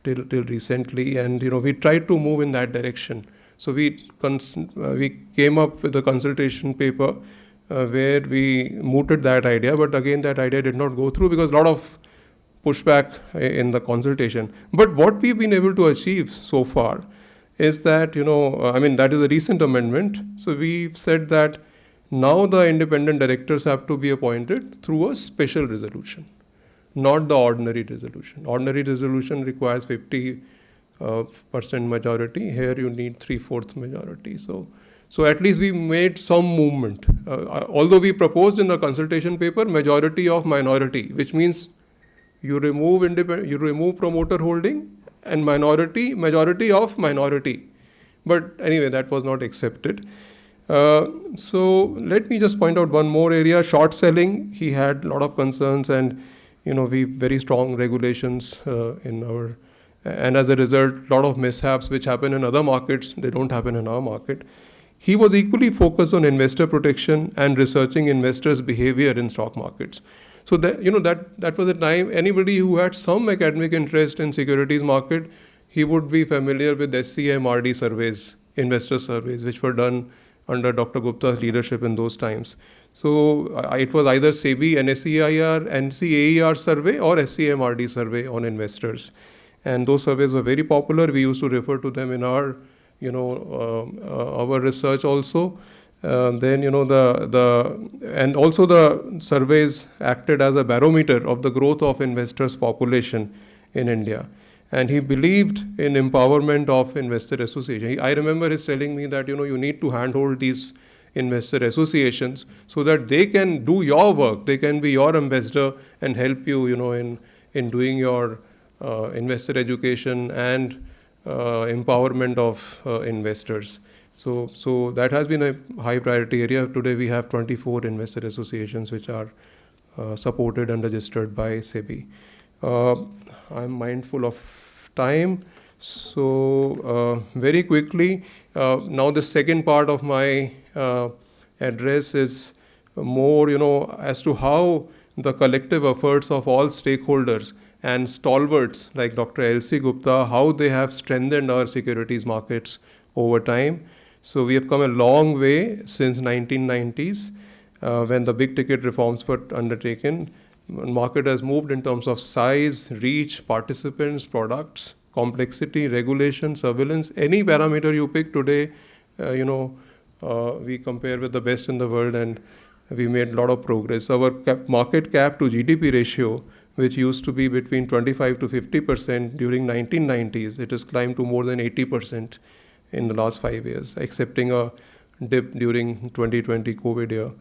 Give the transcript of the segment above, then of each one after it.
till recently, and we tried to move in that direction. So we came up with a consultation paper where we mooted that idea, but again that idea did not go through because a lot of pushback in the consultation. But what we've been able to achieve so far is that, that is a recent amendment. So we've said that now the independent directors have to be appointed through a special resolution, not the ordinary resolution. Ordinary resolution requires 50% majority. Here you need 3/4 majority. So at least we made some movement. Although we proposed in the consultation paper majority of minority, which means you remove promoter holding and majority of minority. But anyway, that was not accepted. So let me just point out one more area, short selling. He had a lot of concerns, and we very strong regulations in our, and as a result, a lot of mishaps which happen in other markets, they don't happen in our market. He was equally focused on investor protection and researching investors' behavior in stock markets. So that was a time anybody who had some academic interest in securities market, he would be familiar with SCMRD surveys, investor surveys, which were done under Dr. Gupta's leadership in those times. So it was either SEBI, NCAER survey or SCMRD survey on investors. And those surveys were very popular. We used to refer to them in our, our research also. Then, and also the surveys acted as a barometer of the growth of investors' population in India. And he believed in empowerment of investor association. I remember his telling me that, you need to handhold these investor associations so that they can do your work. They can be your ambassador and help you, in doing your investor education and empowerment of investors. So that has been a high priority area. Today we have 24 investor associations which are supported and registered by SEBI. I'm mindful of time. So very quickly, now the second part of my address is more, as to how the collective efforts of all stakeholders and stalwarts like Dr. L.C. Gupta, how they have strengthened our securities markets over time. So we have come a long way since 1990s when the big ticket reforms were undertaken. Market has moved in terms of size, reach, participants, products, complexity, regulation, surveillance. Any parameter you pick today, we compare with the best in the world, and we made a lot of progress. Our market cap to GDP ratio, which used to be between 25 to 50% during 1990s, it has climbed to more than 80% in the last 5 years, excepting a dip during 2020 COVID year.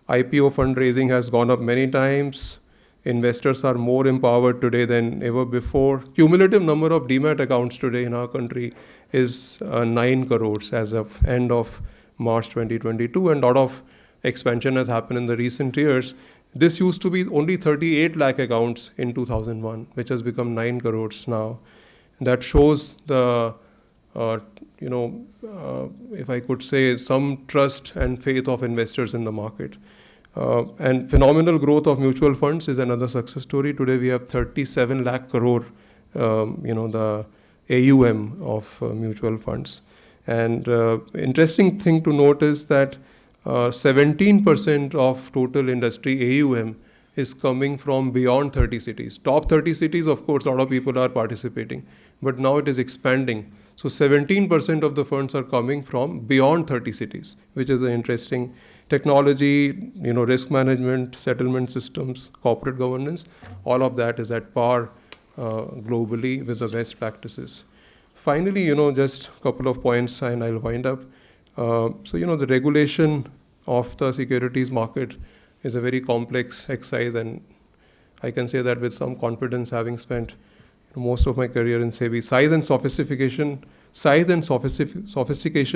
IPO fundraising has gone up many times. Investors are more empowered today than ever before. Cumulative number of demat accounts today in our country is 9 crores as of end of March 2022, and a lot of expansion has happened in the recent years. This used to be only 38 lakh accounts in 2001, which has become 9 crores now. That shows the, if I could say, some trust and faith of investors in the market. And phenomenal growth of mutual funds is another success story. Today we have 37 lakh crore, the AUM of mutual funds. And interesting thing to note is that 17% of total industry AUM is coming from beyond 30 cities. Top 30 cities, of course, a lot of people are participating, but now it is expanding. So 17% of the funds are coming from beyond 30 cities, which is an interesting technology, risk management, settlement systems, corporate governance. All of that is at par globally with the best practices. Finally, just a couple of points and I'll wind up. The regulation of the securities market is a very complex exercise, and I can say that with some confidence, having spent most of my career in SEBI. Size and sophistication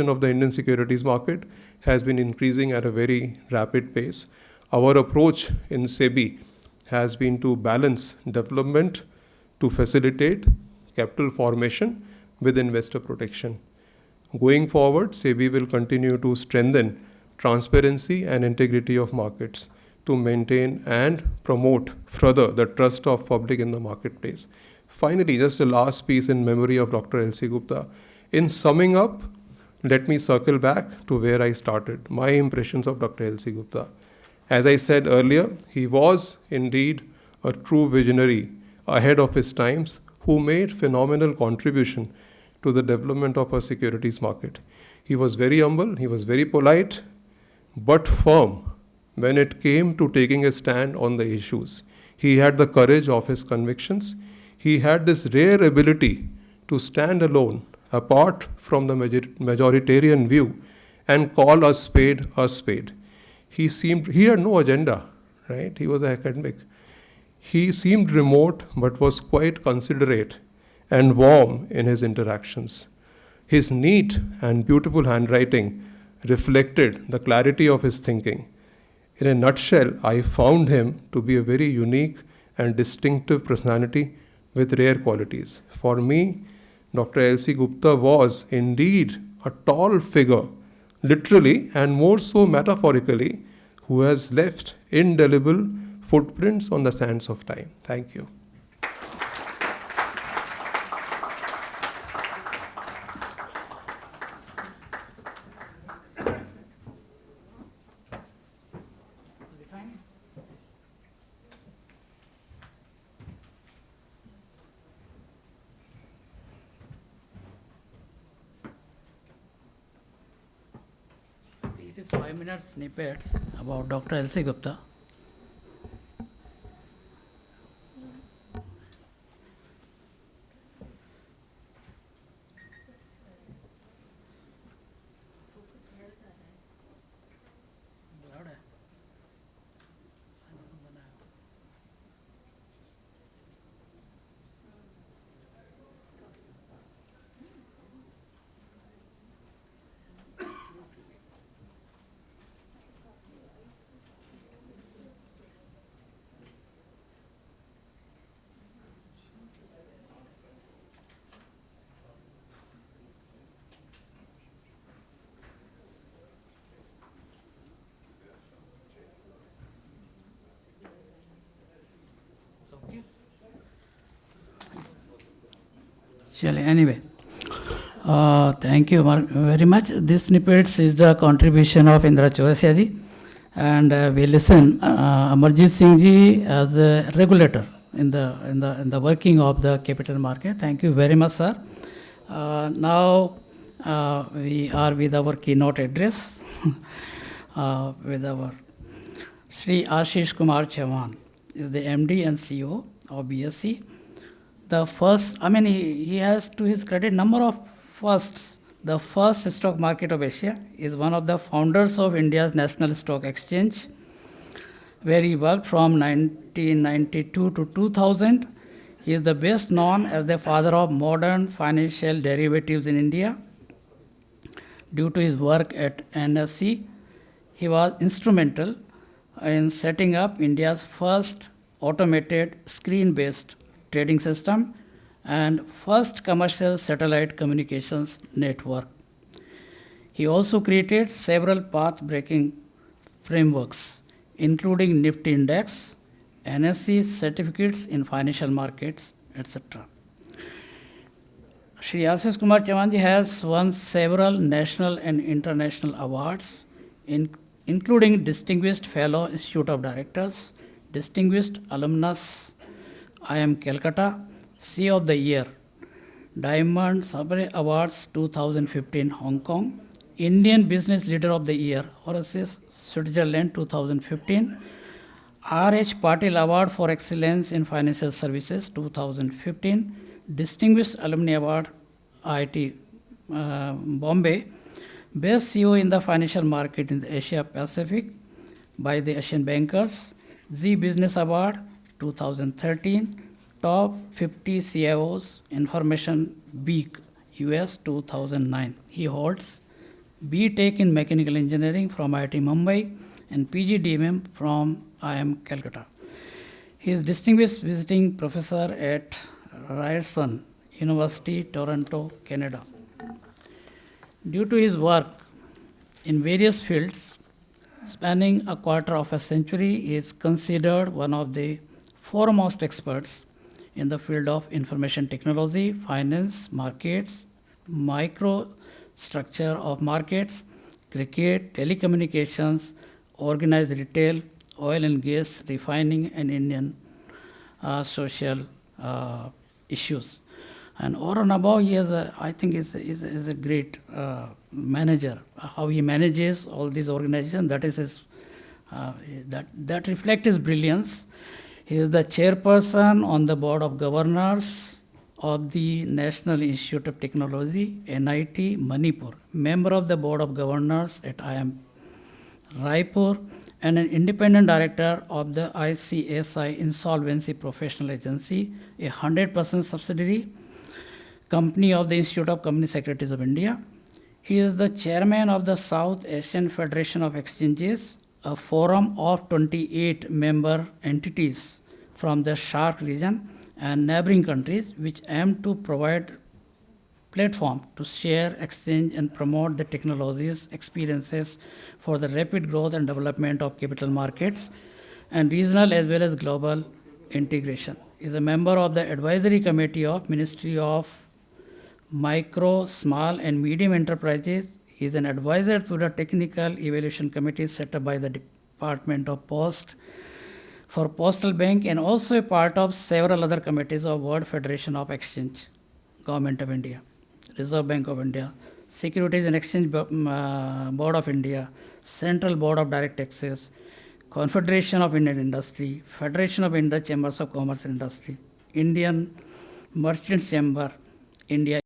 of the Indian securities market has been increasing at a very rapid pace. Our approach in SEBI has been to balance development to facilitate capital formation with investor protection. Going forward, SEBI will continue to strengthen transparency and integrity of markets to maintain and promote further the trust of public in the marketplace. Finally, just a last piece in memory of Dr. L.C. Gupta. In summing up, let me circle back to where I started, my impressions of Dr. L.C. Gupta. As I said earlier, he was indeed a true visionary ahead of his times who made phenomenal contribution to the development of our securities market. He was very humble, he was very polite, but firm when it came to taking a stand on the issues. He had the courage of his convictions. He had this rare ability to stand alone, apart from the majoritarian view, and call a spade a spade. He had no agenda, right? He was an academic. He seemed remote, but was quite considerate and warm in his interactions. His neat and beautiful handwriting reflected the clarity of his thinking. In a nutshell, I found him to be a very unique and distinctive personality with rare qualities. For me, Dr. L.C. Gupta was indeed a tall figure, literally and more so metaphorically, who has left indelible footprints on the sands of time. Thank you. It is 5-minute snippets about Dr. L.C. Gupta. Anyway, thank you very much. This snippets is the contribution of Indra Chaurasia ji, and we listen Amarjeet Singh ji as a regulator in the working of the capital market. Thank you very much, sir. Now we are with our keynote address with our Shri Ashish Kumar Chauhan is the MD and CEO of BSE. The first, he has to his credit number of firsts. The first stock market of Asia, is one of the founders of India's National Stock Exchange, where he worked from 1992 to 2000. He is the best known as the father of modern financial derivatives in India. Due to his work at NSE, he was instrumental in setting up India's first automated screen-based trading system and first commercial satellite communications network. He also created several path-breaking frameworks, including Nifty Index, NSE certificates in financial markets, etc. Shri Ashish Kumar Chauhan ji has won several national and international awards, including Distinguished Fellow Institute of Directors, Distinguished Alumnus IIM Calcutta, C of the Year, Diamond Sabre Awards 2015 Hong Kong, Indian Business Leader of the Year, Horaces, Switzerland 2015, R.H. Patil Award for Excellence in Financial Services 2015, Distinguished Alumni Award, IIT Bombay, Best CEO in the Financial Market in the Asia Pacific by the Asian Bankers, Zee Business Award 2013, Top 50 CIOs Information Week, US 2009. He holds B.Tech in Mechanical Engineering from IIT Mumbai and PGDMM from IIM Calcutta. He is Distinguished Visiting Professor at Ryerson University, Toronto, Canada. Due to his work in various fields, spanning a quarter of a century, he is considered one of the foremost experts in the field of information technology, finance, markets, microstructure of markets, cricket, telecommunications, organized retail, oil and gas, refining, and Indian social issues. And over and above, he is, I think, is a great manager. How he manages all these organizations, that is his, that reflects his brilliance. He is the chairperson on the board of governors of the National Institute of Technology, NIT, Manipur, member of the board of governors at IIM Raipur, and an independent director of the ICSI Insolvency Professional Agency, a 100% subsidiary company of the Institute of Company Secretaries of India. He is the chairman of the South Asian Federation of Exchanges, a forum of 28 member entities from the SHARC region and neighboring countries, which aim to provide platform to share, exchange, and promote the technologies, experiences for the rapid growth and development of capital markets and regional as well as global integration. He is a member of the advisory committee of Ministry of Micro, Small, and Medium Enterprises. He is an advisor to the technical evaluation committee set up by the Department of Post for Postal Bank, and also a part of several other committees of World Federation of Exchange, Government of India, Reserve Bank of India, Securities and Exchange Board of India, Central Board of Direct Taxes, Confederation of Indian Industry, Federation of India Chambers of Commerce and Industry, Indian Merchants Chamber, India